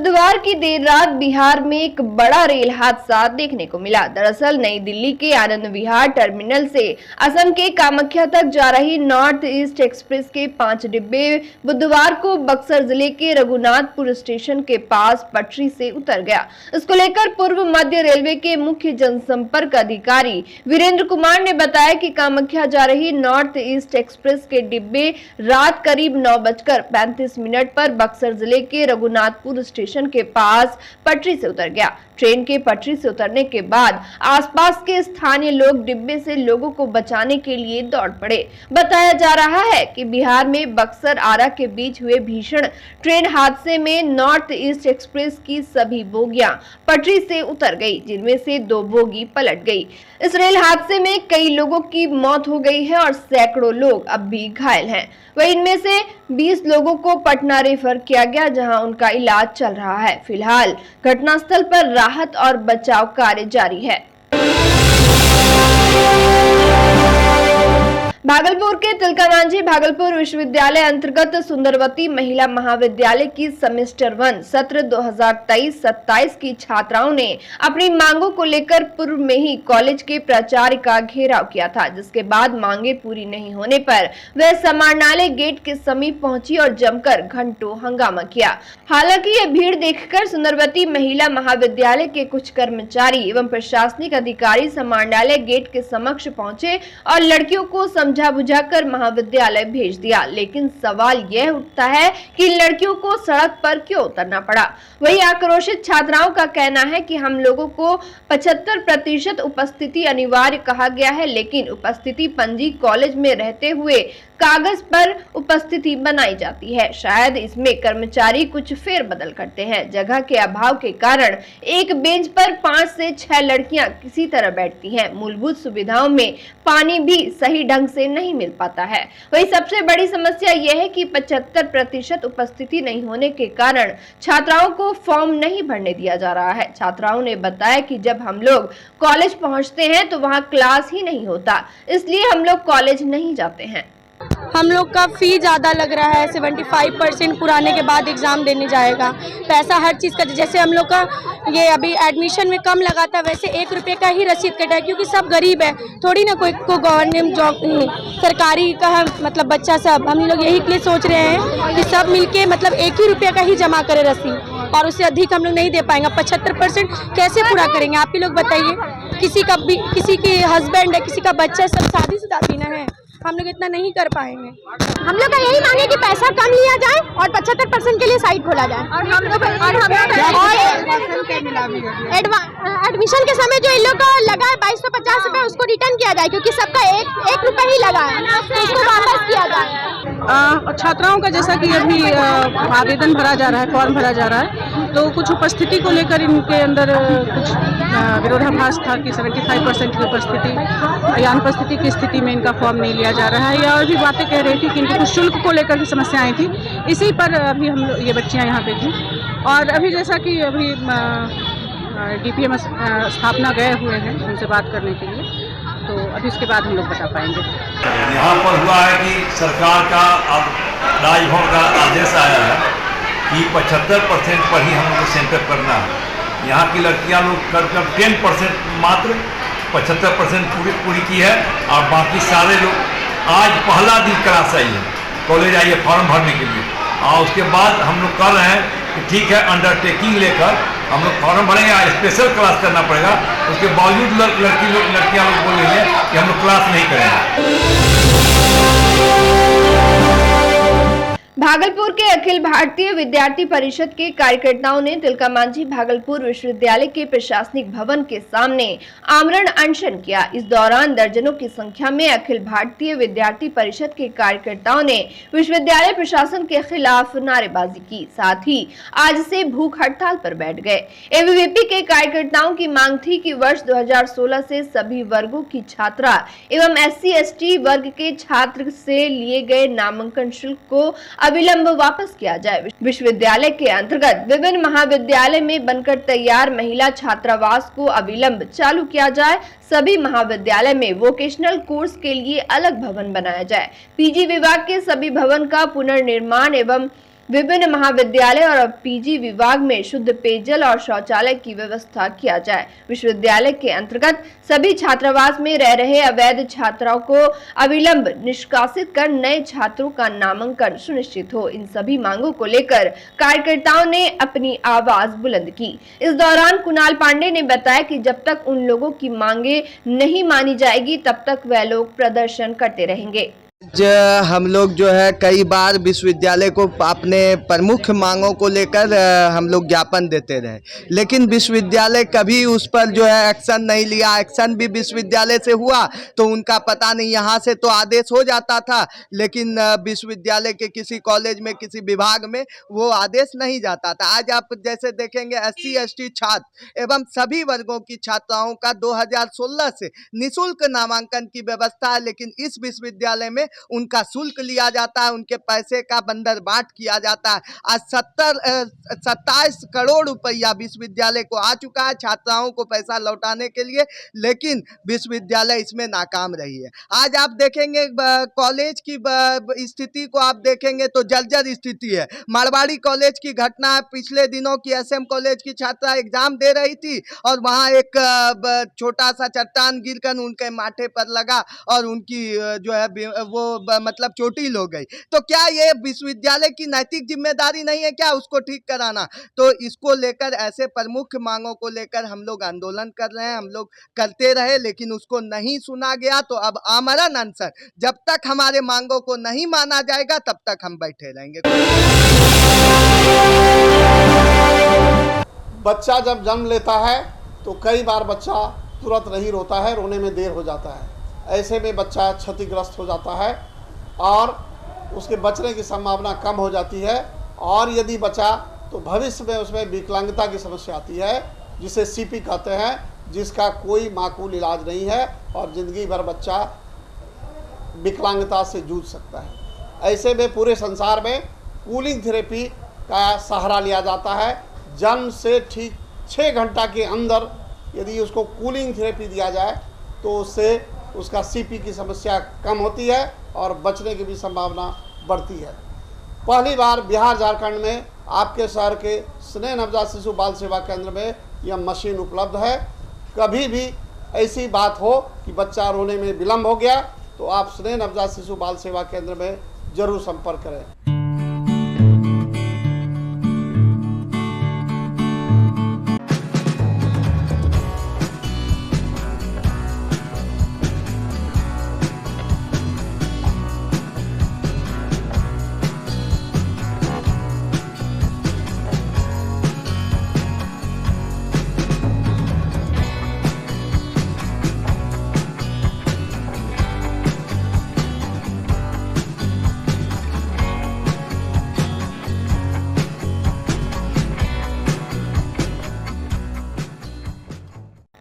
बुधवार की देर रात बिहार में एक बड़ा रेल हादसा देखने को मिला। दरअसल नई दिल्ली के आनंद विहार टर्मिनल से असम के कामाख्या तक जा रही नॉर्थ ईस्ट एक्सप्रेस के 5 डिब्बे बुधवार को बक्सर जिले के रघुनाथपुर स्टेशन के पास पटरी से उतर गया। इसको लेकर पूर्व मध्य रेलवे के मुख्य जनसंपर्क अधिकारी वीरेंद्र कुमार ने बताया कि कामाख्या जा रही नॉर्थ ईस्ट एक्सप्रेस के डिब्बे रात करीब 9:35 पर बक्सर जिले के रघुनाथपुर स्टेशन के पास पटरी से उतर गया। ट्रेन के पटरी से उतरने के बाद आसपास के स्थानीय लोग डिब्बे से लोगों को बचाने के लिए दौड़ पड़े। बताया जा रहा है कि बिहार में बक्सर आरा के बीच हुए भीषण ट्रेन हादसे में नॉर्थ ईस्ट एक्सप्रेस की सभी बोगियां पटरी से उतर गई, जिनमें से 2 बोगी पलट गई। इस रेल हादसे में कई लोगों की मौत हो गई है और सैकड़ों लोग अब भी घायल हैं। वहीं इनमें से 20 लोगों को पटना रेफर किया गया, जहां उनका इलाज चल रहा है। फिलहाल घटनास्थल पर राहत और बचाव कार्य जारी है। भागलपुर के तिलकामांझी भागलपुर विश्वविद्यालय अंतर्गत सुंदरवती महिला महाविद्यालय की सेमेस्टर 1 सत्र 2023-27 की छात्राओं ने अपनी मांगों को लेकर पूर्व में ही कॉलेज के प्राचार्य का घेराव किया था, जिसके बाद मांगे पूरी नहीं होने पर वह समाहरणालय गेट के समीप पहुंची और जमकर घंटों हंगामा किया। हालांकि यह भीड़ देखकर सुंदरवती महिला महाविद्यालय के कुछ कर्मचारी एवं प्रशासनिक अधिकारी समाहरणालय गेट के समक्ष पहुंचे और लड़कियों को समझा बुझाकर महाविद्यालय भेज दिया। लेकिन सवाल यह उठता है कि लड़कियों को सड़क पर क्यों उतरना पड़ा। वही आक्रोशित छात्राओं का कहना है कि हम लोगों को 75% उपस्थिति अनिवार्य कहा गया है, लेकिन उपस्थिति पंजी कॉलेज में रहते हुए कागज पर उपस्थिति बनाई जाती है। शायद इसमें कर्मचारी कुछ फेरबदल करते हैं। जगह के अभाव के कारण एक बेंच पर 5 से 6 लड़कियां किसी तरह बैठती हैं। मूलभूत सुविधाओं में पानी भी सही ढंग से नहीं मिल पाता है। वही सबसे बड़ी समस्या यह है कि 75% उपस्थिति नहीं होने के कारण छात्राओं को फॉर्म नहीं भरने दिया जा रहा है। छात्राओं ने बताया कि जब हम लोग कॉलेज पहुंचते हैं तो वहां क्लास ही नहीं होता, इसलिए हम लोग कॉलेज नहीं जाते हैं। हम लोग का फी ज़्यादा लग रहा है, 75% पुराने के बाद एग्ज़ाम देने जाएगा। पैसा हर चीज़ का, जैसे हम लोग का ये अभी एडमिशन में कम लगा था, वैसे 1 रुपये का ही रसीद कटा है, क्योंकि सब गरीब है। थोड़ी ना कोई को गवर्नमेंट जॉब सरकारी का है, मतलब बच्चा सब हम लोग यही के लिए सोच रहे हैं कि सब मिलके मतलब 1 ही रुपये का ही जमा करें रसीद, और उससे अधिक हम लोग नहीं दे पाएंगे। 75% कैसे पूरा करेंगे आप ही लोग बताइए। किसी की हस्बैंड है, किसी का बच्चा, सब शादीशुदा भी ना है, हम लोग इतना नहीं कर पाएंगे। हम लोग का यही मांगे कि पैसा कम लिया जाए और 75% के लिए साइट खोला जाए। और एडमिशन के समय जो इन लोग का लगा है 2250 रुपये, उसको रिटर्न किया जाए, क्योंकि सबका 1 रुपये ही लगा है, तो उसको वापस किया जाए। छात्राओं का जैसा कि अभी आवेदन भरा जा रहा है, फॉर्म भरा जा रहा है, तो कुछ उपस्थिति को लेकर इनके अंदर कुछ विरोधाभास था कि 75% की उपस्थिति या अनुपस्थिति की स्थिति में इनका फॉर्म नहीं लिया जा रहा है, या और भी बातें कह रही थी कि इनके कुछ शुल्क को लेकर की समस्याएं थी। इसी पर अभी हम ये बच्चियां यहाँ पे थी, और अभी जैसा कि अभी DPM स्थापना गए हुए हैं उनसे बात करने के लिए, तो अभी उसके बाद हम लोग बता पाएंगे। यहाँ पर हुआ है कि सरकार का अब राजभवन का आदेश आया है कि 75% पर ही हम लोग को सेंटर करना है। यहाँ की लड़कियाँ लोग कर 10% मात्र 75% पूरी की है, और बाकी सारे लोग आज पहला दिन क्लास आई है, कॉलेज आई है फॉर्म भरने के लिए। और उसके बाद हम लोग कर रहे हैं कि ठीक है, अंडरटेकिंग लेकर हम लोग फॉर्म भरेंगे, स्पेशल क्लास करना पड़ेगा। उसके बावजूद लड़कियां लोग बोल रही है कि हम लोग क्लास नहीं करेंगे। भागलपुर के अखिल भारतीय विद्यार्थी परिषद के कार्यकर्ताओं ने तिलकामांझी भागलपुर विश्वविद्यालय के प्रशासनिक भवन के सामने आमरण अनशन किया। इस दौरान दर्जनों की संख्या में अखिल भारतीय विद्यार्थी परिषद के कार्यकर्ताओं ने विश्वविद्यालय प्रशासन के खिलाफ नारेबाजी की। साथ ही आज से भूख हड़ताल पर बैठ गए। एबीवीपी के कार्यकर्ताओं की मांग थी कि वर्ष 2016 से सभी वर्गों की छात्रा एवं SC/ST वर्ग के छात्र से लिए गए नामांकन शुल्क को अविलंब वापस किया जाए। विश्वविद्यालय के अंतर्गत विभिन्न महाविद्यालय में बनकर तैयार महिला छात्रावास को अविलंब चालू किया जाए। सभी महाविद्यालय में वोकेशनल कोर्स के लिए अलग भवन बनाया जाए। PG विभाग के सभी भवन का पुनर्निर्माण एवं विभिन्न महाविद्यालय और पीजी विभाग में शुद्ध पेयजल और शौचालय की व्यवस्था किया जाए। विश्वविद्यालय के अंतर्गत सभी छात्रावास में रह रहे अवैध छात्राओं को अविलंब निष्कासित कर नए छात्रों का नामांकन सुनिश्चित हो। इन सभी मांगों को लेकर कार्यकर्ताओं ने अपनी आवाज बुलंद की। इस दौरान कुणाल पांडे ने बताया कि जब तक उन लोगों की मांगे नहीं मानी जाएगी तब तक वह लोग प्रदर्शन करते रहेंगे। हम लोग जो है कई बार विश्वविद्यालय को अपने प्रमुख मांगों को लेकर हम लोग ज्ञापन देते रहे, लेकिन विश्वविद्यालय कभी उस पर जो है एक्शन नहीं लिया। एक्शन भी विश्वविद्यालय से हुआ तो उनका पता नहीं, यहाँ से तो आदेश हो जाता था लेकिन विश्वविद्यालय के किसी कॉलेज में किसी विभाग में वो आदेश नहीं जाता था। आज आप जैसे देखेंगे SC ST छात्र एवं सभी वर्गों की छात्राओं का 2016 से निःशुल्क नामांकन की व्यवस्था है, लेकिन इस विश्वविद्यालय में उनका शुल्क लिया जाता है, उनके पैसे का बंदरबाट किया जाता है। आज 27 करोड़ रुपया विश्वविद्यालय को आ चुका है छात्राओं को पैसा लौटाने के लिए, लेकिन विश्वविद्यालय इसमें नाकाम रही है। आज आप देखेंगे कॉलेज की स्थिति को आप देखेंगे तो जर्जर स्थिति है। मारवाड़ी कॉलेज की घटना है, पिछले दिनों की SM कॉलेज की छात्रा एग्जाम दे रही थी और वहां एक छोटा सा चट्टान गिरकर उनके माथे पर लगा और उनकी जो है वो मतलब चोटिल हो गई। तो क्या ये विश्वविद्यालय की नैतिक जिम्मेदारी नहीं है क्या उसको ठीक कराना? तो इसको लेकर ऐसे प्रमुख मांगों को लेकर हम लोग आंदोलन कर रहे हैं, हम लोग करते रहे लेकिन उसको नहीं सुना गया। तो अब आमरण अनशन, जब तक हमारे मांगों को नहीं माना जाएगा तब तक हम बैठे रहेंगे। बच्चा जब जन्म लेता है तो कई बार बच्चा तुरंत नहीं रोता है, रोने में देर हो जाता है। ऐसे में बच्चा क्षतिग्रस्त हो जाता है और उसके बचने की संभावना कम हो जाती है, और यदि बचा तो भविष्य में उसमें विकलांगता की समस्या आती है जिसे CP कहते हैं, जिसका कोई माकूल इलाज नहीं है और ज़िंदगी भर बच्चा विकलांगता से जूझ सकता है। ऐसे में पूरे संसार में कूलिंग थेरेपी का सहारा लिया जाता है। जन्म से ठीक 6 घंटा के अंदर यदि उसको कूलिंग थेरेपी दिया जाए तो उससे उसका CP की समस्या कम होती है और बचने की भी संभावना बढ़ती है। पहली बार बिहार झारखंड में आपके शहर के स्नेह नवजात शिशु बाल सेवा केंद्र में यह मशीन उपलब्ध है। कभी भी ऐसी बात हो कि बच्चा रोने में विलम्ब हो गया तो आप स्नेह नवजात शिशु बाल सेवा केंद्र में जरूर संपर्क करें।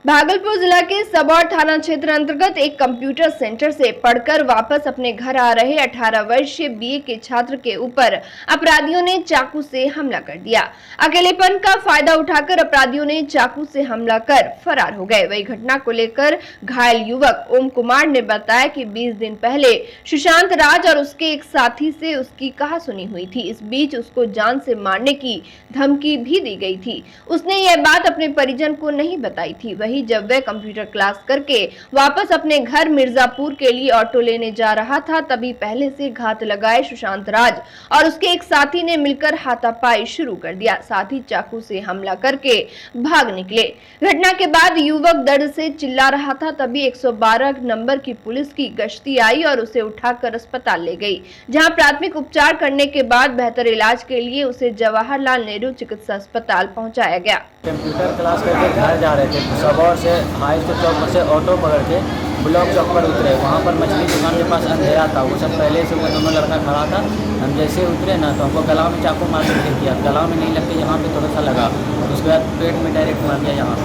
भागलपुर जिला के सबौर थाना क्षेत्र अंतर्गत एक कंप्यूटर सेंटर से पढ़कर वापस अपने घर आ रहे 18 वर्षीय BA के छात्र के ऊपर अपराधियों ने चाकू से हमला कर दिया। अकेलेपन का फायदा उठाकर अपराधियों ने चाकू से हमला कर फरार हो गए। वही घटना को लेकर घायल युवक ओम कुमार ने बताया कि 20 दिन पहले सुशांत राज और उसके एक साथी से उसकी कहासुनी हुई थी। इस बीच उसको जान से मारने की धमकी भी दी गई थी। उसने यह बात अपने परिजन को नहीं बताई थी। वही जब वह कंप्यूटर क्लास करके वापस अपने घर मिर्जापुर के लिए ऑटो लेने जा रहा था, तभी पहले से घात लगाए सुशांत राज और उसके एक साथी ने मिलकर हाथापाई शुरू कर दिया। साथ ही चाकू से हमला करके भाग निकले। घटना के बाद युवक दर्द से चिल्ला रहा था, तभी 112 नंबर की पुलिस की गश्ती आई और उसे उठाकर अस्पताल ले गई, जहां प्राथमिक उपचार करने के बाद बेहतर इलाज के लिए उसे जवाहरलाल नेहरू चिकित्सा अस्पताल पहुंचाया गया। कंप्यूटर क्लास करके घर जा रहे थे, सबौर से हाई स्कूल चौक से ऑटो पकड़ के ब्लॉक चौक पर उतरे। वहाँ पर मछली दुकान के पास अंधेरा था, वो सब पहले से वो दोनों लड़का खड़ा था। हम जैसे उतरे ना तो हमको गला में चाकू मार के किया, गला में नहीं लग के यहाँ पे थोड़ा सा लगा, उसके बाद पेट में डायरेक्ट मार दिया यहाँ।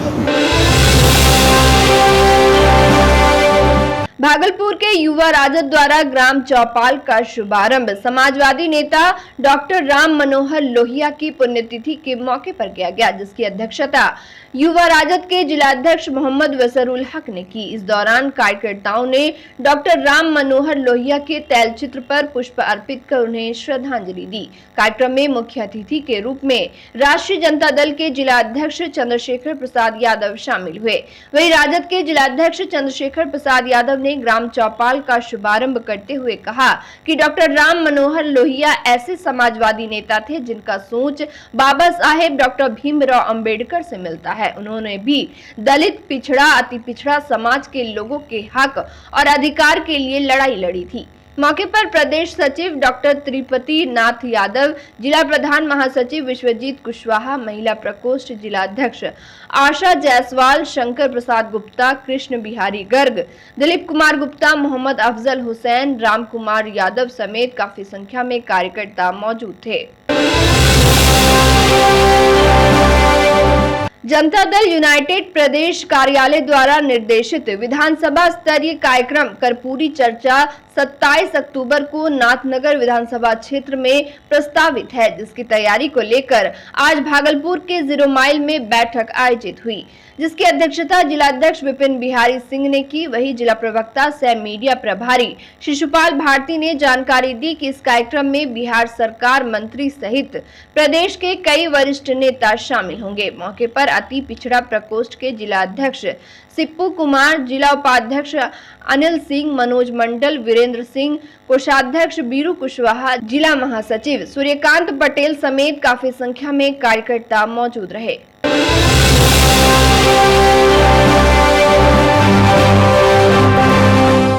भागलपुर के युवा राजद द्वारा ग्राम चौपाल का शुभारंभ समाजवादी नेता डॉक्टर राम मनोहर लोहिया की पुण्यतिथि के मौके पर किया गया, जिसकी अध्यक्षता युवा राजद के जिलाध्यक्ष मोहम्मद वसरुल हक ने की। इस दौरान कार्यकर्ताओं ने डॉक्टर राम मनोहर लोहिया के तैलचित्र पर पुष्प अर्पित कर उन्हें श्रद्धांजलि दी। कार्यक्रम में मुख्य अतिथि के रूप में राष्ट्रीय जनता दल के जिलाध्यक्ष चंद्रशेखर प्रसाद यादव शामिल हुए। वहीं राजद के जिलाध्यक्ष चंद्रशेखर प्रसाद यादव ने ग्राम चौपाल का शुभारंभ करते हुए कहा कि डॉक्टर राम मनोहर लोहिया ऐसे समाजवादी नेता थे जिनका सोच बाबा साहेब डॉक्टर भीमराव अंबेडकर से मिलता है। उन्होंने भी दलित, पिछड़ा, अति पिछड़ा समाज के लोगों के हक और अधिकार के लिए लड़ाई लड़ी थी। मौके पर प्रदेश सचिव डॉक्टर त्रिपति नाथ यादव, जिला प्रधान महासचिव विश्वजीत कुशवाहा, महिला प्रकोष्ठ जिलाध्यक्ष आशा जायसवाल, शंकर प्रसाद गुप्ता, कृष्ण बिहारी गर्ग, दिलीप कुमार गुप्ता, मोहम्मद अफजल हुसैन, राम कुमार यादव समेत काफी संख्या में कार्यकर्ता मौजूद थे। जनता दल यूनाइटेड प्रदेश कार्यालय द्वारा निर्देशित विधानसभा स्तरीय कार्यक्रम कर्पूरी चर्चा 27 अक्टूबर को नाथनगर विधानसभा क्षेत्र में प्रस्तावित है, जिसकी तैयारी को लेकर आज भागलपुर के 0 माइल में बैठक आयोजित हुई, जिसकी अध्यक्षता जिलाध्यक्ष विपिन बिहारी सिंह ने की। वहीं जिला प्रवक्ता सह मीडिया प्रभारी शिशुपाल भारती ने जानकारी दी कि इस कार्यक्रम में बिहार सरकार मंत्री सहित प्रदेश के कई वरिष्ठ नेता शामिल होंगे। मौके पर अति पिछड़ा प्रकोष्ठ के जिलाध्यक्ष सिप्पू कुमार, जिला उपाध्यक्ष अनिल सिंह, मनोज मंडल, वीरेंद्र सिंह, कोषाध्यक्ष बीरू कुशवाहा, जिला महासचिव सूर्यकांत पटेल समेत काफी संख्या में कार्यकर्ता मौजूद रहे।